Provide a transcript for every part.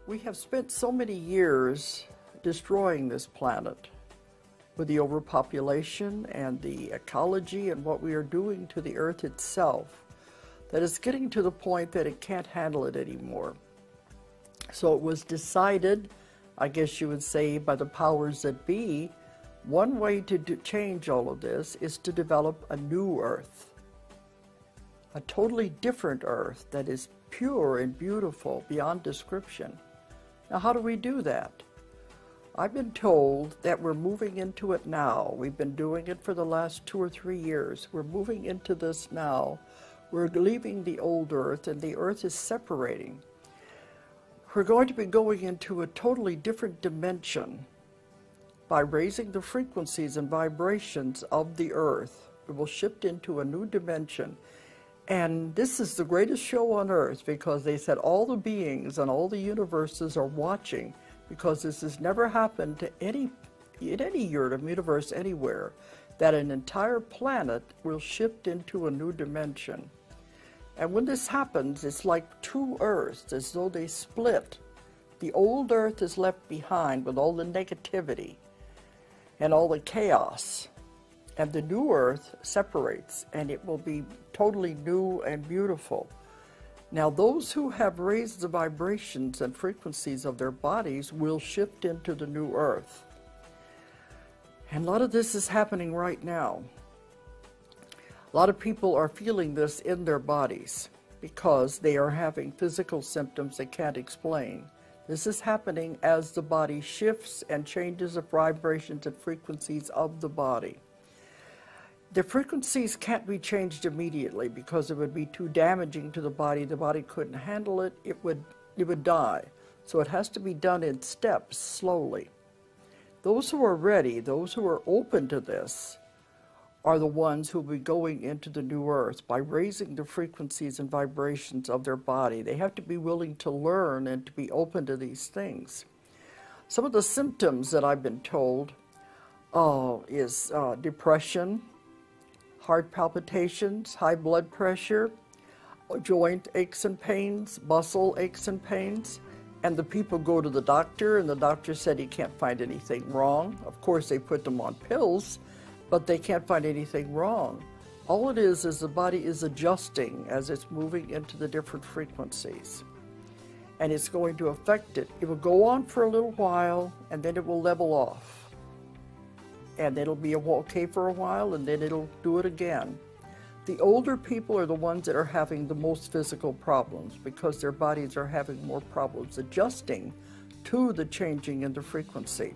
We have spent so many years destroying this planet with the overpopulation and the ecology and what we are doing to the earth itself, that it's getting to the point that it can't handle it anymore. So it was decided, I guess you would say, by the powers that be, one way to change all of this is to develop a new earth, a totally different earth that is pure and beautiful beyond description. Now, how do we do that? I've been told that we're moving into it now. We've been doing it for the last 2 or 3 years. We're moving into this now. We're leaving the old earth, and the earth is separating. We're going to be going into a totally different dimension by raising the frequencies and vibrations of the earth. It will shift into a new dimension. And this is the greatest show on earth, because they said all the beings and all the universes are watching, because this has never happened to in any universe anywhere, that an entire planet will shift into a new dimension. And when this happens, it's like two earths, as though they split. The old earth is left behind with all the negativity and all the chaos. And the new earth separates, and it will be totally new and beautiful. Now, those who have raised the vibrations and frequencies of their bodies will shift into the new earth. And a lot of this is happening right now. A lot of people are feeling this in their bodies because they are having physical symptoms they can't explain. This is happening as the body shifts and changes the vibrations and frequencies of the body. The frequencies can't be changed immediately because it would be too damaging to the body. The body couldn't handle it. It would die. So it has to be done in steps, slowly. Those who are ready, those who are open to this, are the ones who will be going into the new earth by raising the frequencies and vibrations of their body. They have to be willing to learn and to be open to these things. Some of the symptoms that I've been told is depression, heart palpitations, high blood pressure, joint aches and pains, muscle aches and pains, and the people go to the doctor, and the doctor said he can't find anything wrong. Of course, they put them on pills, but they can't find anything wrong. All it is the body is adjusting as it's moving into the different frequencies, and it's going to affect it. It will go on for a little while, and then it will level off. And it'll be okay for a while, and then it'll do it again. The older people are the ones that are having the most physical problems because their bodies are having more problems adjusting to the changing in the frequency.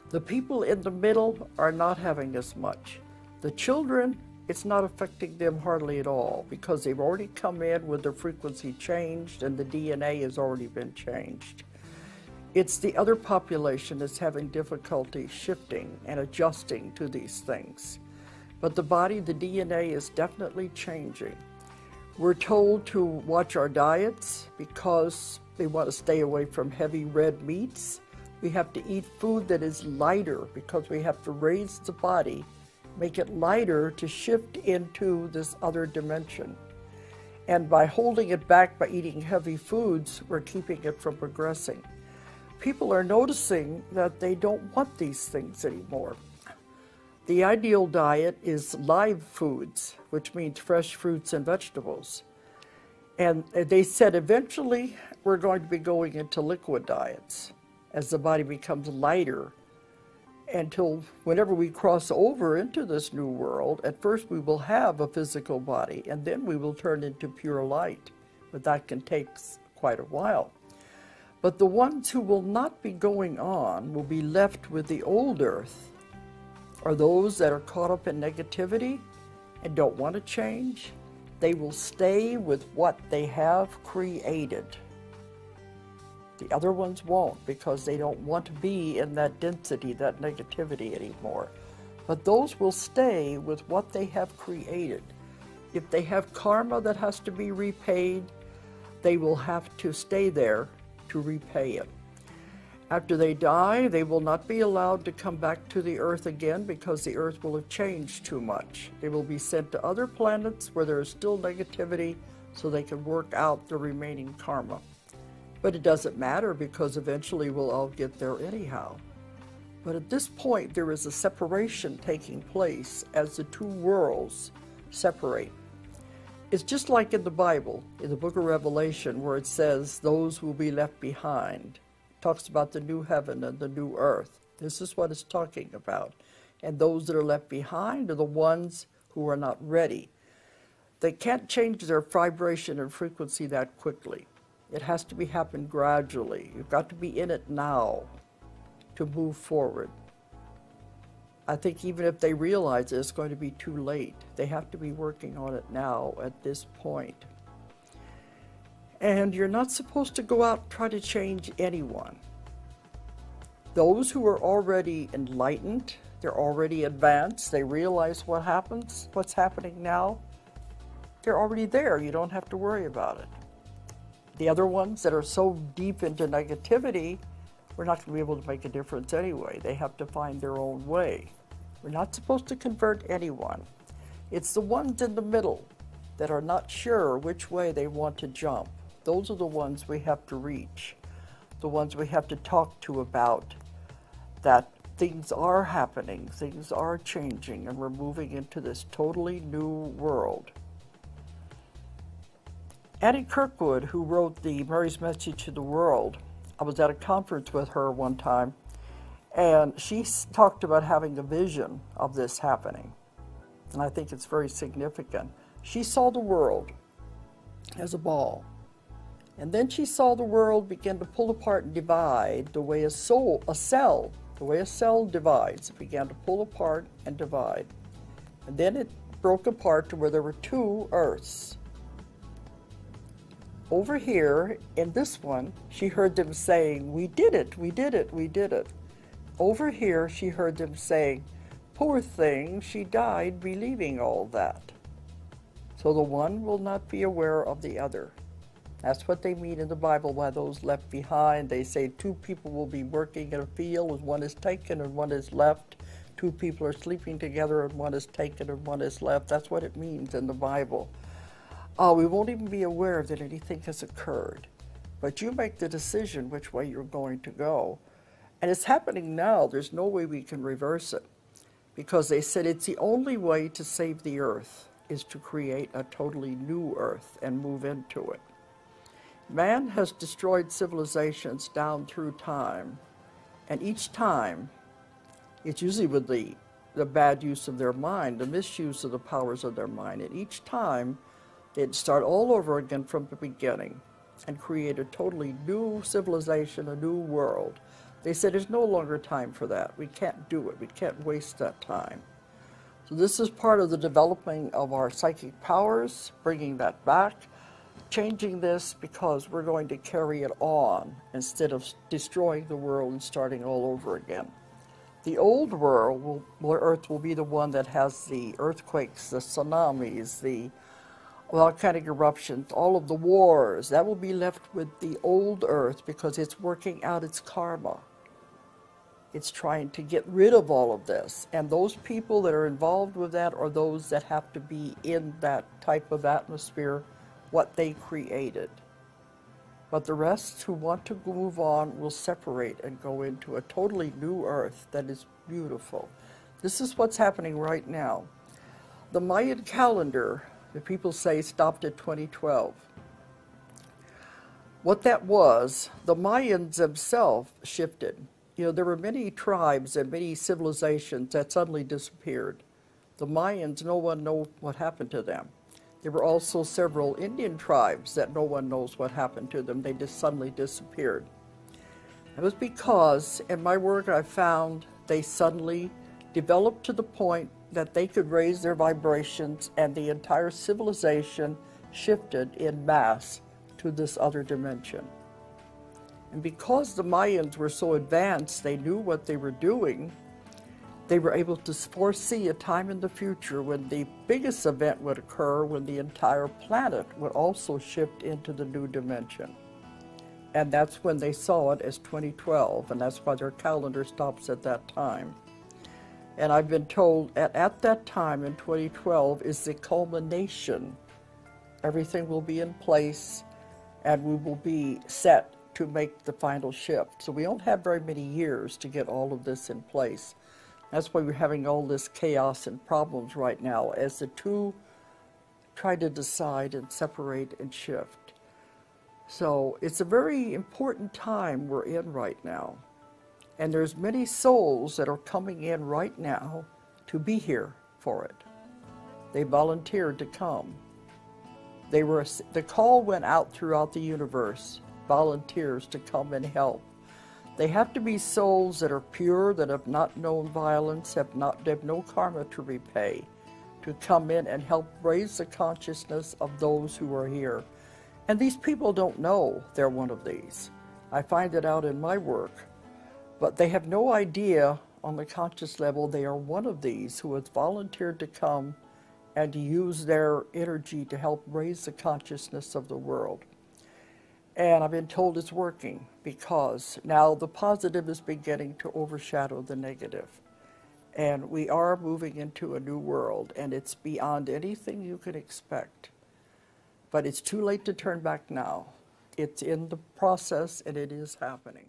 The people in the middle are not having as much. The children, it's not affecting them hardly at all because they've already come in with their frequency changed and the DNA has already been changed. It's the other population that's having difficulty shifting and adjusting to these things. But the body, the DNA is definitely changing. We're told to watch our diets because they want to stay away from heavy red meats. We have to eat food that is lighter because we have to raise the body, make it lighter to shift into this other dimension. And by holding it back by eating heavy foods, we're keeping it from progressing. People are noticing that they don't want these things anymore. The ideal diet is live foods, which means fresh fruits and vegetables. And they said eventually we're going to be going into liquid diets as the body becomes lighter, until whenever we cross over into this new world, at first we will have a physical body, and then we will turn into pure light. But that can take quite a while. But the ones who will not be going on will be left with the old earth, are those that are caught up in negativity and don't want to change. They will stay with what they have created. The other ones won't because they don't want to be in that density, that negativity anymore. But those will stay with what they have created. If they have karma that has to be repaid, they will have to stay there to repay it. After they die, they will not be allowed to come back to the earth again because the earth will have changed too much. They will be sent to other planets where there is still negativity so they can work out the remaining karma. But it doesn't matter because eventually we'll all get there anyhow. But at this point, there is a separation taking place as the two worlds separate. It's just like in the Bible, in the book of Revelation, where it says those will be left behind. It talks about the new heaven and the new earth. This is what it's talking about. And those that are left behind are the ones who are not ready. They can't change their vibration and frequency that quickly. It has to be happen gradually. You've got to be in it now to move forward. I think even if they realize it's going to be too late, they have to be working on it now at this point. And you're not supposed to go out and try to change anyone. Those who are already enlightened, they're already advanced, they realize what happens, what's happening now, they're already there. You don't have to worry about it. The other ones that are so deep into negativity, we're not going to be able to make a difference anyway. They have to find their own way. We're not supposed to convert anyone. It's the ones in the middle that are not sure which way they want to jump. Those are the ones we have to reach, the ones we have to talk to about that things are happening, things are changing, and we're moving into this totally new world. Annie Kirkwood, who wrote the Mary's Message to the World, I was at a conference with her one time, and she talked about having a vision of this happening. And I think it's very significant. She saw the world as a ball. And then she saw the world begin to pull apart and divide the way a cell divides. It began to pull apart and divide. And then it broke apart to where there were two earths. Over here, in this one, she heard them saying, "We did it, we did it, we did it." Over here, she heard them saying, "Poor thing, she died believing all that." So the one will not be aware of the other. That's what they mean in the Bible by those left behind. They say two people will be working in a field and one is taken and one is left. Two people are sleeping together and one is taken and one is left. That's what it means in the Bible. We won't even be aware that anything has occurred. But you make the decision which way you're going to go. And it's happening now. There's no way we can reverse it. Because they said it's the only way to save the earth is to create a totally new earth and move into it. Man has destroyed civilizations down through time. And each time, it's usually with the bad use of their mind, the misuse of the powers of their mind. And each time, they'd start all over again from the beginning and create a totally new civilization, a new world. They said there's no longer time for that. We can't do it. We can't waste that time. So this is part of the developing of our psychic powers, bringing that back, changing this because we're going to carry it on instead of destroying the world and starting all over again. The old world, Earth will be the one that has the earthquakes, the tsunamis, the volcanic eruptions, all of the wars. That will be left with the old Earth because it's working out its karma. It's trying to get rid of all of this. And those people that are involved with that are those that have to be in that type of atmosphere, what they created. But the rest who want to move on will separate and go into a totally new Earth that is beautiful. This is what's happening right now. The Mayan calendar, the people say, stopped at 2012. What that was, the Mayans themselves shifted. You know, there were many tribes and many civilizations that suddenly disappeared. The Mayans, no one knows what happened to them. There were also several Indian tribes that no one knows what happened to them. They just suddenly disappeared. It was because, in my work, I found they suddenly developed to the point that they could raise their vibrations and the entire civilization shifted in mass to this other dimension. And because the Mayans were so advanced, they knew what they were doing, they were able to foresee a time in the future when the biggest event would occur, when the entire planet would also shift into the new dimension. And that's when they saw it as 2012, and that's why their calendar stops at that time. And I've been told at that time in 2012 is the culmination. Everything will be in place and we will be set to make the final shift. So we don't have very many years to get all of this in place. That's why we're having all this chaos and problems right now as the two try to decide and separate and shift. So it's a very important time we're in right now. And there's many souls that are coming in right now to be here for it. They volunteered to come. The call went out throughout the universe, volunteers to come and help. They have to be souls that are pure, that have not known violence, have no karma to repay, to come in and help raise the consciousness of those who are here. And these people don't know they're one of these. I find it out in my work. But they have no idea on the conscious level they are one of these who has volunteered to come and to use their energy to help raise the consciousness of the world. And I've been told it's working because now the positive is beginning to overshadow the negative. And we are moving into a new world, and it's beyond anything you could expect. But it's too late to turn back now. It's in the process, and it is happening.